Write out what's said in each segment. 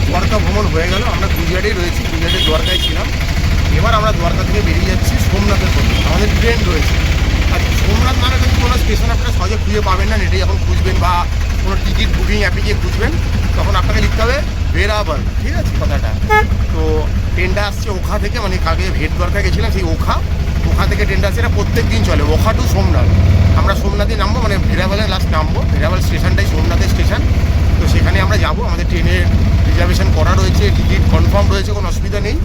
দ্বারকা ভ্রমণ হয়ে গেল। আমরা গুজরাটেই রয়েছি, গুজরাটে দ্বারকায় ছিলাম। এবার আমরা দ্বারকা থেকে বেরিয়ে যাচ্ছি সোমনাথের পথে। আমাদের ট্রেন রয়েছে। আর সোমনাথ মানে কিন্তু কোনো স্টেশন আপনারা সহজে খুঁজে পাবেন না। নেটে যখন খুঁজবেন বা কোনো টিকিট বুকিং অ্যাপে গিয়ে খুঁজবেন তখন আপনাকে লিখতে হবে ভেরাবল, ঠিক আছে কথাটা। তো ট্রেনটা আসছে ওখা থেকে, মানে কালকে ভেট দ্বারকা গেছিলাম সেই ওখা থেকে ট্রেনটা আসছে। এটা প্রত্যেক দিন চলে, ওখা টু সোমনাথ। আমরা সোমনাথে নামবো, মানে ভেরাবলে লাস্ট নামবো। ভেরাবল স্টেশনটাই সোমনাথের স্টেশন। তো সেখানে আমরা যাব। আমাদের ট্রেনের রিজার্ভেশন করা রয়েছে, টিকিট কনফার্ম রয়েছে, কোনো অসুবিধা নেই।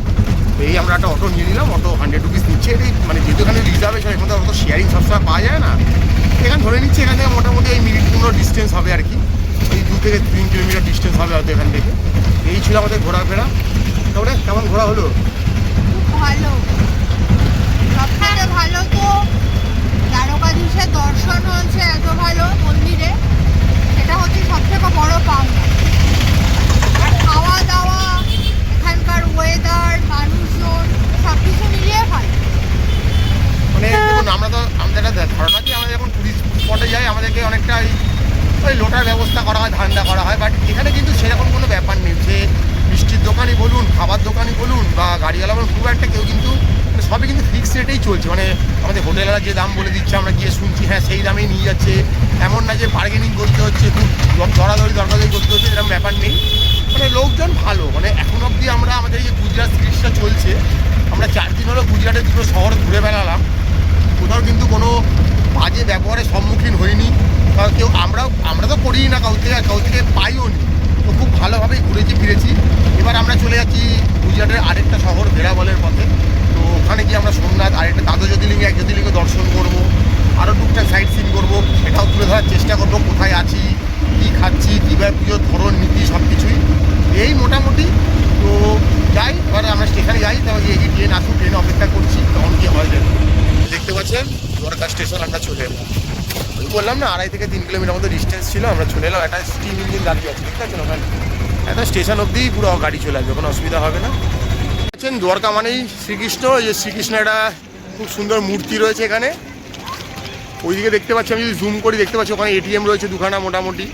এই আমরা একটা অটো নিয়ে নিলাম। অটো 100 রুপিস নিচ্ছে। এটাই মানে যেহেতু এখানে রিজার্ভেশন, এখন তো অত শেয়ারিং সবসময় পাওয়া যায় না। এখানে ধরে নিচ্ছি এখান থেকে মোটামুটি এই মিনিট 15 ডিস্টেন্স হবে আর কি। এই 2 থেকে 3 কিলোমিটার ডিস্টেন্স হবে হয়তো এখান থেকে। এই ছিল আমাদের ঘোরাফেরা। তাহলে কেমন ঘোরা হলো? ভালো, সবথেকে ভালো তো দ্বারকাধীশের দর্শন হয়েছে এত ভালো মন্দিরে, সেটা হচ্ছে সবথেকে বড় পাওনা। আর খাওয়া দাওয়া, এখানকার ওয়েদার, মানুষজন সব কিছু মিলিয়ে ভালো। মানে দেখুন, আমরা তো আমাদের একটা ধারণা কি আমরা যখন টুরিস্ট স্পটে যাই আমাদেরকে অনেকটা ওই লোটার ব্যবস্থা করা হয়, ধান্দা করা হয়। বাট এখানে কিন্তু সেরকম কোনো ব্যাপার নেই। যে মিষ্টির দোকানই বলুন, খাবার দোকানই বলুন বা গাড়িওয়ালা বলুন, খুব একটা কেউ কিন্তু সবই কিন্তু ফিক্স রেটেই চলছে। মানে আমাদের হোটেলওয়ালা যে দাম বলে দিচ্ছে আমরা গিয়ে শুনছি, হ্যাঁ সেই দামেই নিয়ে যাচ্ছে। এমন না যে বার্গেনিং করতে হচ্ছে, খুব দরকারি করতে হচ্ছে, এরকম ব্যাপার নেই। মানে লোকজন ভালো। মানে এখন অবধি আমরা আমাদের এই যে গুজরাট সিরিজটা চলছে, আমরা 4 দিন হলো গুজরাটের দুটো শহর ঘুরে বেড়ালাম। কোথাও কিন্তু কোনো বাজে ব্যবহারের সম্মুখীন হইনি। কেউ আমরা তো করিই না, কাউ থেকে পাইও নি। তো খুব ভালোভাবেই ঘুরেছি ফিরেছি। এবার আমরা চলে যাচ্ছি গুজরাটের আরেকটা শহর ভেরাবলের পথে। তো ওখানে গিয়ে আমরা সোমনাথ আরেকটা দ্বাদশ জ্যোতির্লিঙ্গে 1 জ্যোতির্লিঙ্গ দর্শন করবো। আরও টুকটাক সাইট সিন করবো, সেটাও তুলে ধরার চেষ্টা করবো। কোথায় আছি, কী খাচ্ছি, কীভাবে পুজোর ধরন নীতি সব কিছুই এই মোটামুটি। তো যাই, এবার আমরা স্টেশনে যাই। তবে এই ট্রেন আসুন, ট্রেনে অপেক্ষা করছি তখন কি হয় দেখুন। দেখতে পাচ্ছেন দ্বারকা স্টেশন আমরা চলে এলাম। বললাম না 2.5 থেকে 3 কিলোমিটার মতো ডিস্টেন্স ছিল। আমরা চলে এলাম। একটা স্টিম ইঞ্জিন দাঁড়িয়ে আছে, ঠিক আছে ওখানে। একটা স্টেশন অবধি পুরো গাড়ি চলে আসবে, কোনো অসুবিধা হবে না। আছেন দ্বারকা মানেই শ্রীকৃষ্ণ। এই যে শ্রীকৃষ্ণ একটা খুব সুন্দর মূর্তি রয়েছে এখানে। ওইদিকে দেখতে পাচ্ছি, আমি যদি জুম করি দেখতে পাচ্ছি ওখানে এটিএম রয়েছে দুখানা মোটামুটি।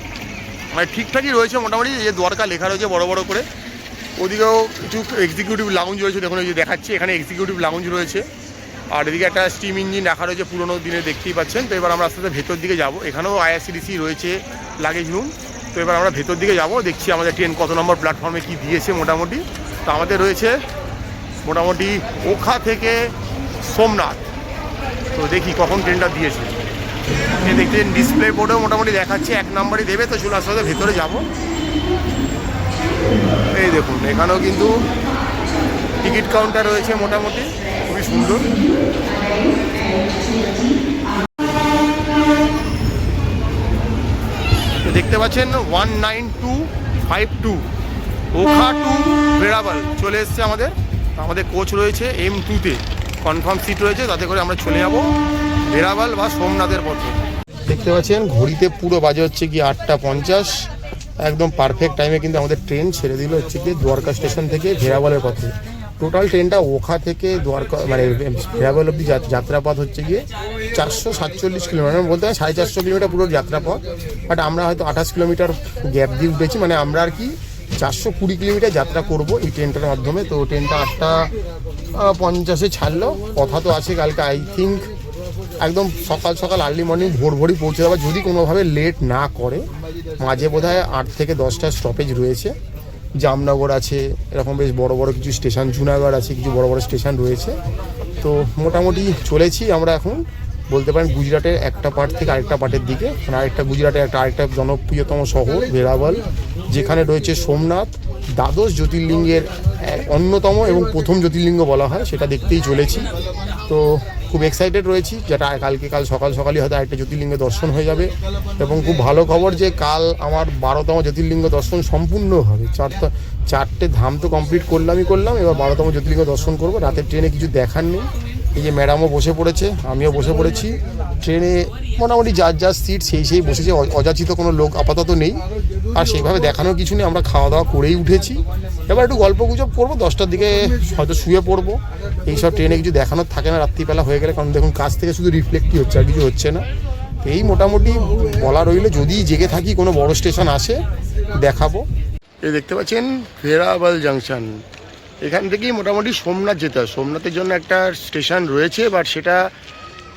মানে ঠিকঠাকই রয়েছে মোটামুটি। এই যে দ্বারকা লেখা রয়েছে বড় বড় করে। ওদিকেও কিছু এক্সিকিউটিভ লাউঞ্জ রয়েছে, দেখুন এই যে দেখাচ্ছি এখানে এক্সিকিউটিভ লাউঞ্জ রয়েছে। আর এদিকে একটা স্টিম ইঞ্জিন রাখা রয়েছে পুরোনো দিনে, দেখতেই পাচ্ছেন। তো এবার আমরা আস্তে আস্তে ভেতর দিকে যাবো। এখানেও আইআরসিটিসি রয়েছে লাগেজ রুম। তো এবার আমরা ভেতর দিকে যাবো, দেখছি আমাদের ট্রেন কত নম্বর প্ল্যাটফর্মে কি দিয়েছে মোটামুটি। তো আমাদের রয়েছে মোটামুটি ওখা থেকে সোমনাথ। তো দেখি কখন ট্রেনটা দিয়েছে। দেখছেন ডিসপ্লে বোর্ডেও মোটামুটি দেখাচ্ছে 1 নম্বরই দেবে। তো চলে আস্তে আস্তে ভেতরে যাবো। এই দেখুন এখানেও কিন্তু টিকিট কাউন্টার রয়েছে মোটামুটি, খুবই সুন্দর। দেখতে পাচ্ছেন 19252 ওখা টু ভেরাবল চলে এসছে আমাদের। আমাদের কোচ রয়েছে M2-তে, কনফার্ম সিট রয়েছে, তাতে করে আমরা চলে যাব ভেরাবল বা সোমনাথের পথে। দেখতে পাচ্ছেন ঘড়িতে পুরো বাজে হচ্ছে কি 8:50। একদম পারফেক্ট টাইমে কিন্তু আমাদের ট্রেন ছেড়ে দিল হচ্ছে কি দ্বারকা স্টেশন থেকে ভেরাবলের পথে। টোটাল ট্রেনটা ওখা থেকে দ্বারকা মানে ভেরাবল অব্দি যাত্রাপথ হচ্ছে গিয়ে 447 কিলোমিটার, বলতে হয় 450 কিলোমিটার পুরো যাত্রাপথ। বাট আমরা হয়তো 28 কিলোমিটার গ্যাপ দিয়ে উঠেছি। মানে আমরা আর কি 420 কিলোমিটার যাত্রা করব এই ট্রেনটার মাধ্যমে। তো ট্রেনটা 8:50 ছাড়লো। কথা তো আছে কালকে আই থিঙ্ক একদম সকাল আর্লি মর্নিং ভোরই পৌঁছে যাবে, যদি কোনোভাবে লেট না করে। মাঝে বোধহয় 8 থেকে 10টা স্টপেজ রয়েছে। জামনগর আছে, এরকম বেশ বড় বড় কিছু স্টেশন, জুনাগড় আছে, কিছু বড় বড় স্টেশন রয়েছে। তো মোটামুটি চলেছি আমরা এখন বলতে পারেন গুজরাটের একটা পার্ট থেকে আরেকটা পার্টের দিকে। মানে গুজরাটের আরেকটা জনপ্রিয়তম শহর ভেরাবল, যেখানে রয়েছে সোমনাথ, দ্বাদশ জ্যোতির্লিঙ্গের অন্যতম এবং প্রথম জ্যোতির্লিঙ্গ বলা হয়, সেটা দেখতেই চলেছি। তো খুব এক্সাইটেড রয়েছি, যেটা কাল সকালই হয়তো আরেকটা জ্যোতির্লিঙ্গ দর্শন হয়ে যাবে। এবং খুব ভালো খবর যে কাল আমার 12তম জ্যোতির্লিঙ্গ দর্শন সম্পূর্ণ হবে। 4টে ধাম তো কমপ্লিট করলাম, এবার 12তম জ্যোতির্লিঙ্গ দর্শন করবো। রাতের ট্রেনে কিছু দেখার নেই। এই যে ম্যাডামও বসে পড়েছে, আমিও বসে পড়েছি ট্রেনে। মোটামুটি যার সিট সেই বসেছে, অযাচিত কোনো লোক আপাতত নেই। আর সেইভাবে দেখানোর কিছু নেই, আমরা খাওয়া দাওয়া করেই উঠেছি। এবার একটু গল্প গুজব করবো, 10টার দিকে হয়তো শুয়ে পড়বো। এইসব ট্রেনে কিছু দেখানোর থাকে না রাত্রিবেলা হয়ে গেলে, কারণ দেখুন কাছ থেকে শুধু রিফ্লেক্টই হচ্ছে, আর কিছু হচ্ছে না। এই মোটামুটি বলা রইল, যদি জেগে থাকি কোনো বড় স্টেশন আসে দেখাবো। এই দেখতে পাচ্ছেন ভেরাবাল জাংশন, এখান থেকেই মোটামুটি সোমনাথ যেতে হয়। সোমনাথের জন্য একটা স্টেশন রয়েছে, বাট সেটা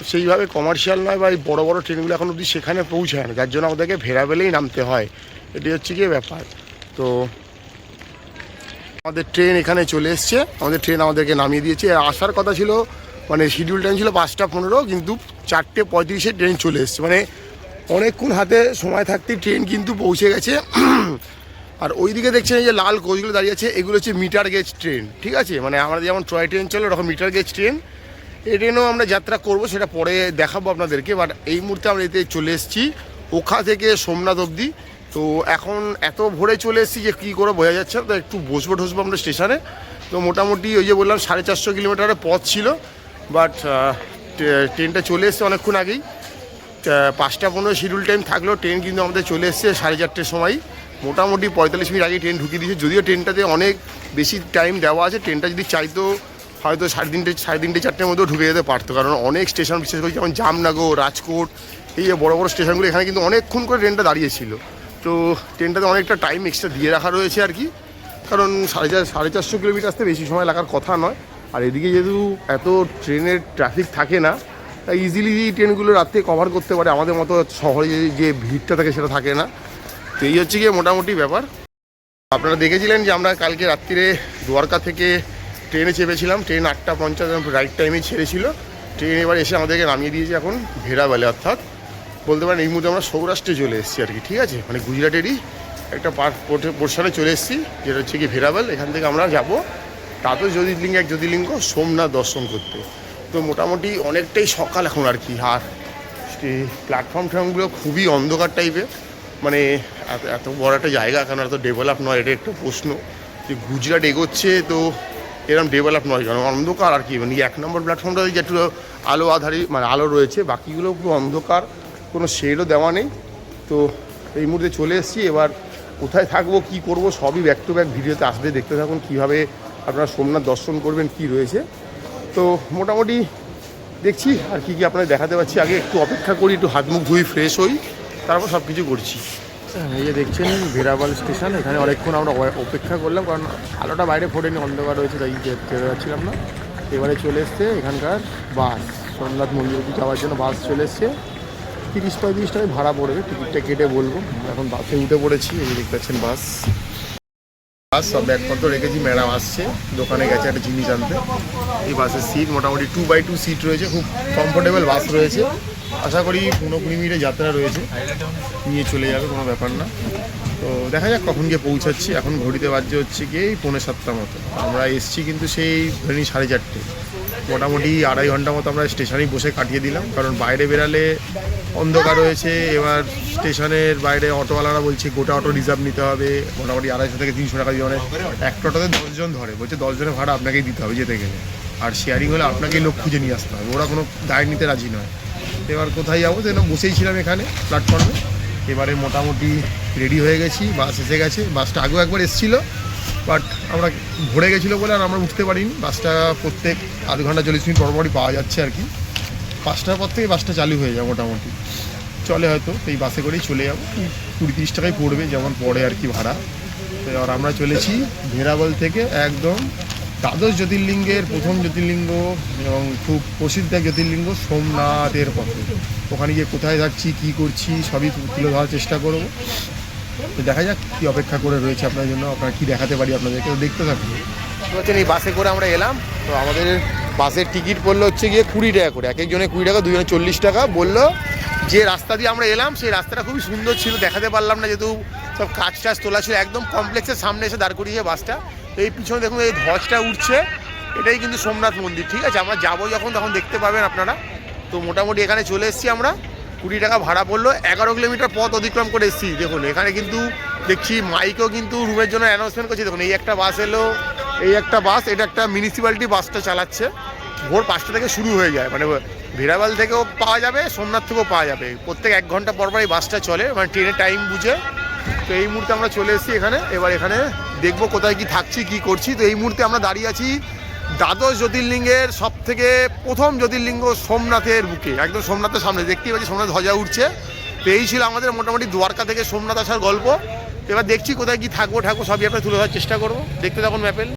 সেইভাবে কমার্শিয়াল নয়, বা এই বড়ো বড়ো ট্রেনগুলো এখন অবধি সেখানে পৌঁছায় না, যার জন্য আমাদেরকে ভেরাবেলেই নামতে হয়। এটি হচ্ছে গিয়ে ব্যাপার। তো আমাদের ট্রেন এখানে চলে এসছে, আমাদের ট্রেন আমাদেরকে নামিয়ে দিয়েছে। আসার কথা ছিল, মানে শিডিউল টাইম ছিল 5:15, কিন্তু 4:35 ট্রেন চলে এসছে, মানে অনেকক্ষণ হাতে সময় থাকতেই ট্রেন কিন্তু পৌঁছে গেছে। আর ওইদিকে দেখছেন এই যে লাল কোচগুলো দাঁড়িয়ে আছে, এগুলো হচ্ছে মিটার গেজ ট্রেন, ঠিক আছে। মানে আমাদের যেমন টয় ট্রেন চলে ওরকম মিটার গেজ ট্রেন। এই ট্রেনেও আমরা যাত্রা করব, সেটা পরে দেখাবো আপনাদেরকে। বাট এই মুহূর্তে আমরা এতে চলে এসেছি ওখা থেকে সোমনাথ অবধি। তো এখন এত ভোরে চলে এসেছি যে কী করে বোঝা যাচ্ছে, তো একটু বসবো আমরা স্টেশনে। তো মোটামুটি ওই যে বললাম 450 কিলোমিটারের পথ ছিল, বাট ট্রেনটা চলে এসছে অনেকক্ষণ আগেই। 5:15 শিডিউল টাইম থাকলেও ট্রেন কিন্তু আমাদের চলে এসছে 4:30 সময়। মোটামুটি 45 মিনিট আগে ট্রেন ঢুকিয়ে দিয়েছে, যদিও ট্রেনটাতে অনেক বেশি টাইম দেওয়া আছে। ট্রেনটা যদি চাইতো হয়তো 3:30 4টের মধ্যেও ঢুকে যেতে পারতো, কারণ অনেক স্টেশন, বিশেষ করে যেমন জামনগর, রাজকোট, এই যে বড়ো বড়ো স্টেশনগুলো, এখানে কিন্তু অনেকক্ষণ করে ট্রেনটা দাঁড়িয়েছিল। তো ট্রেনটাতে অনেকটা টাইম এক্সট্রা দিয়ে রাখা রয়েছে আর কি, কারণ 450 কিলোমিটার আসতে বেশি সময় লাগার কথা নয়। আর এদিকে যেহেতু এত ট্রেনের ট্রাফিক থাকে না, তাই ইজিলি ট্রেনগুলো রাত্রে কভার করতে পারে, আমাদের মতো শহরে যে ভিড়টা থাকে সেটা থাকে না। তো এই হচ্ছে গিয়ে মোটামুটি ব্যাপার। আপনারা দেখেছিলেন যে আমরা কালকে রাত্রিরে দ্বারকা থেকে ট্রেনে চেপেছিলাম, ট্রেন 8:50 রাইট টাইমে ছেড়েছিল। ট্রেন এবার এসে আমাদেরকে নামিয়ে দিয়েছে এখন ভেরাবেলে, অর্থাৎ বলতে পারেন এই মুহূর্তে আমরা সৌরাষ্ট্রে চলে এসেছি আর কি, ঠিক আছে। মানে গুজরাটেরই একটা পোর্শনে চলে এসেছি, যেটা হচ্ছে কি ভেরাবেল। এখান থেকে আমরা যাব দ্বাদশ জ্যোতির্লিঙ্গে এক জ্যোতির্লিঙ্গ সোমনাথ দর্শন করতে। তো মোটামুটি অনেকটাই সকাল এখন আর কি। আর প্ল্যাটফর্মগুলো খুবই অন্ধকার টাইপের, মানে এত বড় একটা জায়গা কেন এত ডেভেলপ নয়, এটা একটা প্রশ্ন। যে গুজরাট এগোচ্ছে তো এরকম ডেভেলপ নয়, কারণ অন্ধকার আর কি। মানে 1 নম্বর প্ল্যাটফর্মটা যে একটু আলো আধারি, মানে আলো রয়েছে, বাকিগুলো পুরো অন্ধকার, কোনো শেডও দেওয়া নেই। তো এই মুহূর্তে চলে এসেছি। এবার কোথায় থাকবো, কি করব, সবই ব্যাক টু ব্যাক ভিডিওতে আসবে, দেখতে থাকুন কীভাবে আপনারা সোমনাথ দর্শন করবেন, কি রয়েছে। তো মোটামুটি দেখছি আর কি আপনাদের দেখাতে পাচ্ছি। আগে একটু অপেক্ষা করি, একটু হাত মুখ ধুই, ফ্রেশ হই, তারপর সব কিছু করছি। এই যে দেখছেন ভেরাবাল স্টেশন, এখানে অনেকক্ষণ আমরা অপেক্ষা করলাম, কারণ আলোটা বাইরে ফোটেনি, অন্ধকার রয়েছে, তাই যেতে পারছিলাম না। এবারে চলে এসছে এখানকার বাস, সোমনাথ মন্দির অবধি যাওয়ার জন্য বাস চলে এসছে। 30-35 টাকায় ভাড়া পড়বে, টিকিটটা কেটে বলবো। এখন বাসে উঠে পড়েছি, এই যে দেখতে পাচ্ছেন বাস সব ব্যাগপত্র রেখেছি। ম্যাডাম আসছে, দোকানে গেছে একটা জিনিস আনতে। এই বাসের সিট মোটামুটি 2x2 সিট রয়েছে, খুব কমফোর্টেবল বাস রয়েছে। আশা করি 15-20 মিনিটের যাত্রা রয়েছে, নিয়ে চলে যাবে, কোনো ব্যাপার না। তো দেখা যাক কখন গিয়ে পৌঁছাচ্ছি। এখন ঘড়িতে বাজছে হচ্ছে গিয়ে 6:45 মতো। আমরা এসছি কিন্তু সেই ধরে 4:30। মোটামুটি 2.5 ঘন্টা মতো আমরা স্টেশনেই বসে কাটিয়ে দিলাম, কারণ বাইরে বেরালে অন্ধকার রয়েছে। এবার স্টেশনের বাইরে অটোওয়ালারা বলছে গোটা অটো রিজার্ভ নিতে হবে, মোটামুটি 250 থেকে 300 টাকা দিয়ে। একটা অটোতে 10 জন ধরে, বলছে 10 জনের ভাড়া আপনাকেই দিতে হবে যেতে গেলে, আর শেয়ারিং হলে আপনাকেই লোক খুঁজে নিয়ে আসতে হবে, ওরা কোনো দায় নিতে রাজি নয়। এবার কোথায় যাবো, যেন বসেই ছিলাম এখানে প্ল্যাটফর্মে। এবারে মোটামুটি রেডি হয়ে গেছি, বাস এসে গেছে। বাসটা আগেও একবার এসেছিলো, বাট আমরা ভরে গেছিলো বলে আর আমরা উঠতে পারিনি। বাসটা প্রত্যেক আধ ঘন্টা 40 মিনিট পরপরই পাওয়া যাচ্ছে আর কি। 5টার পর থেকে বাসটা চালু হয়ে যায়, মোটামুটি চলে হয়তো। এই বাসে করেই চলে যাবো, 20-30 টাকায় পড়বে যেমন পড়ে আর কি ভাড়া। তো এবার আমরা চলেছি ভেরাবল থেকে একদম দ্বাদশ জ্যোতির্লিঙ্গের প্রথম জ্যোতির্লিঙ্গ এবং খুব প্রসিদ্ধ এক জ্যোতির্লিঙ্গ সোমনাথের পথে। ওখানে গিয়ে কোথায় যাচ্ছি, কী করছি, সবই তুলে ধরার চেষ্টা করবো। তো দেখা যাক কী অপেক্ষা করে রয়েছে আপনার জন্য, আপনারা কী দেখাতে পারি আপনাদেরকে, দেখতে থাকুন। হচ্ছেন এই বাসে করে আমরা এলাম। তো আমাদের বাসের টিকিট পড়লো হচ্ছে গিয়ে 20 টাকা করে, এক একজনে 20 টাকা, দুজনে 40 টাকা বললো। যে রাস্তা দিয়ে আমরা এলাম সেই রাস্তাটা খুবই সুন্দর ছিল, দেখাতে পারলাম না যেহেতু সব কাজ টাজ তোলা ছিল। একদম কমপ্লেক্সের সামনে এসে দাঁড় করিয়েছে বাসটা। তো এই পিছনে দেখুন এই ধ্বজটা উঠছে, এটাই কিন্তু সোমনাথ মন্দির, ঠিক আছে। আমরা যাবো যখন তখন দেখতে পাবেন আপনারা। তো মোটামুটি এখানে চলে এসেছি আমরা, 20 টাকা ভাড়া পড়লো। 11 কিলোমিটার পথ অতিক্রম করে এসেছি। দেখুন এখানে কিন্তু দেখছি মাইকও কিন্তু রুমের জন্য অ্যানাউন্সমেন্ট করছে। দেখুন এই একটা বাস এলো, এই একটা বাস, এটা একটা মিউনিসিপ্যালিটি বাসটা চালাচ্ছে। ভোর 5টা থেকে শুরু হয়ে যায়, মানে ভেরাবাল থেকেও পাওয়া যাবে, সোমনাথ থেকেও পাওয়া যাবে। প্রত্যেক 1 ঘন্টা পর পর এই বাসটা চলে, মানে ট্রেনের টাইম বুঝে। তো এই মুহূর্তে আমরা চলে এসেছি এখানে। এবার এখানে দেখবো কোথায় কি থাকছি, কি করছি। তো এই মুহূর্তে আমরা দাঁড়িয়ে আছি দ্বাদশ জ্যোতির্লিঙ্গের সব থেকে প্রথম জ্যোতির্লিঙ্গ সোমনাথের বুকে, একদম সোমনাথের সামনে। দেখতেই পাচ্ছি সোমনাথ ধ্বজা উঠছে। তো এই ছিল আমাদের মোটামুটি দ্বারকা থেকে সোমনাথ আসার গল্প। এবার দেখছি কোথায় কি থাকবো সবই আপনার তুলে ধরার চেষ্টা করবো, দেখতে তখন ম্যাপেল।